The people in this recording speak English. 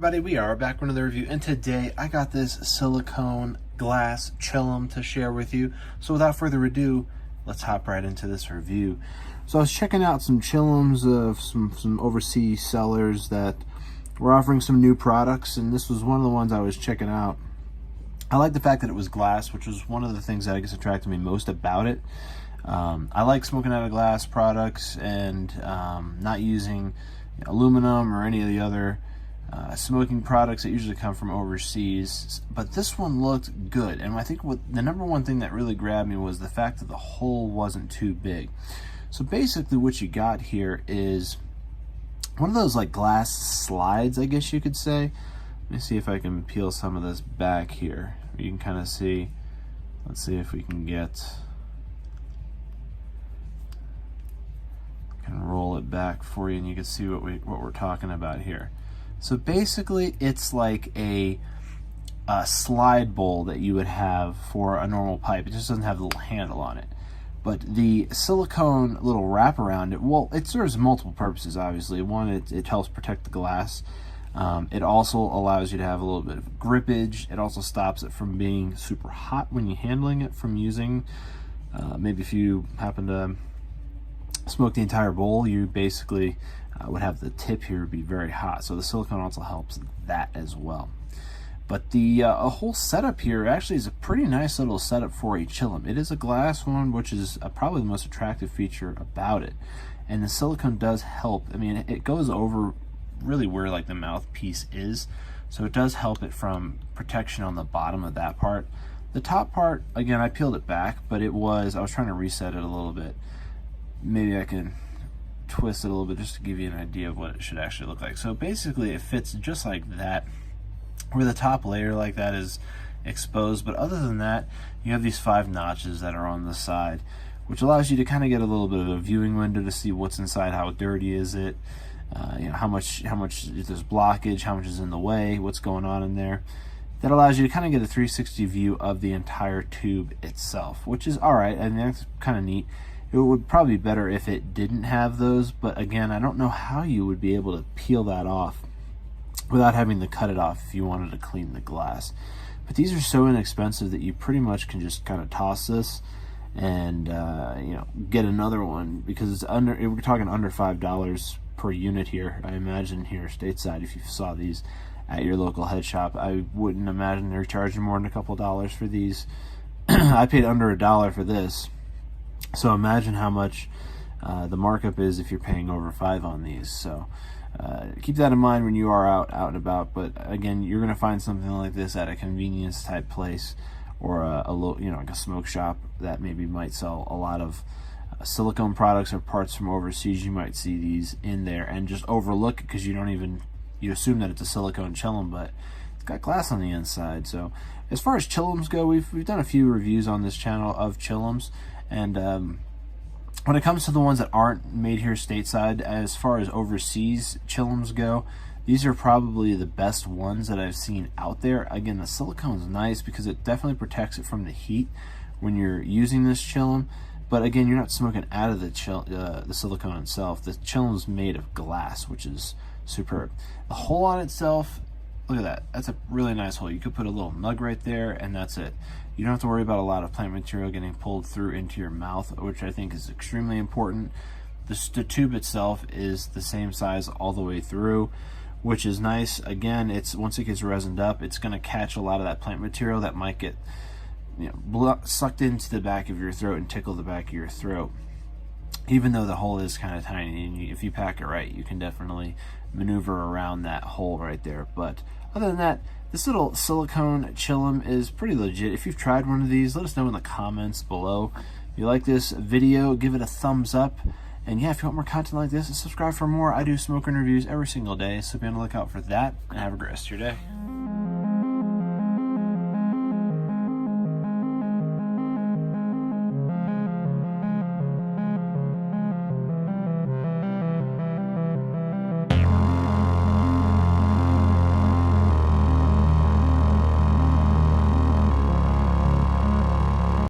Everybody, we are back with another review, and today I got this silicone glass Chillum to share with you. So without further ado, let's hop right into this review. So I was checking out some Chillums of some overseas sellers that were offering some new products, and this was one of the ones I was checking out. I like the fact that it was glass, which was one of the things that I guess attracted me most about it. I like smoking out of glass products and not using aluminum or any of the other smoking products that usually come from overseas, but this one looked good. And I think the number one thing that really grabbed me was the fact that the hole wasn't too big. So basically what you got here is one of those like glass slides, I guess you could say. Let me see if I can peel some of this back here. You can kind of see, let's see if we can roll it back for you and you can see what we're talking about here. So basically it's like a slide bowl that you would have for a normal pipe. It just doesn't have the little handle on it. But the silicone little wrap around it, well, it serves multiple purposes, obviously. One, it helps protect the glass. It also allows you to have a little bit of grippage. It also stops it from being super hot when you're handling it from using. Maybe if you happen to smoke the entire bowl, you basically would have the tip here be very hot. So the silicone also helps that as well. But the whole setup here actually is a pretty nice little setup for a Chillum. It is a glass one, which is probably the most attractive feature about it. And the silicone does help. I mean, it goes over really where like the mouthpiece is. So it does help it from protection on the bottom of that part. The top part, again, I peeled it back, but I was trying to reset it a little bit. Maybe I can twist it a little bit just to give you an idea of what it should actually look like. So basically it fits just like that, where the top layer like that is exposed, but other than that you have these 5 notches that are on the side, which allows you to kind of get a little bit of a viewing window to see what's inside, how dirty is it, how much if there's blockage, how much is in the way, what's going on in there. That allows you to kind of get a 360 view of the entire tube itself, which is alright. I mean, that's kind of neat. It would probably be better if it didn't have those, but again, I don't know how you would be able to peel that off without having to cut it off if you wanted to clean the glass. But these are so inexpensive that you pretty much can just kind of toss this and get another one, because it's we're talking under $5 per unit here. I imagine here stateside, if you saw these at your local head shop, I wouldn't imagine they're charging more than a couple dollars for these. I paid under $1 for this. So imagine how much the markup is if you're paying over $5 on these. So keep that in mind when you are out and about. But again, you're going to find something like this at a convenience type place, or a little, like a smoke shop that maybe might sell a lot of silicone products or parts from overseas. You might see these in there and just overlook it because you assume that it's a silicone Chillum, but it's got glass on the inside. So as far as Chillums go, we've done a few reviews on this channel of Chillums. And when it comes to the ones that aren't made here stateside, as far as overseas Chillums go, these are probably the best ones that I've seen out there. Again, the silicone is nice because it definitely protects it from the heat when you're using this Chillum. But again, you're not smoking out of the silicone itself. The Chillum is made of glass, which is superb. The hole on itself, look at that. That's a really nice hole. You could put a little nug right there, and that's it. You don't have to worry about a lot of plant material getting pulled through into your mouth, which I think is extremely important. The tube itself is the same size all the way through, which is nice. Again, once it gets resined up, it's going to catch a lot of that plant material that might get sucked into the back of your throat and tickle the back of your throat. Even though the hole is kind of tiny, and if you pack it right, you can definitely maneuver around that hole right there. But other than that, this little silicone Chillum is pretty legit. If you've tried one of these, let us know in the comments below. If you like this video, give it a thumbs up. And yeah, if you want more content like this, subscribe for more. I do smoking reviews every single day, so be on the lookout for that, and have a great rest of your day.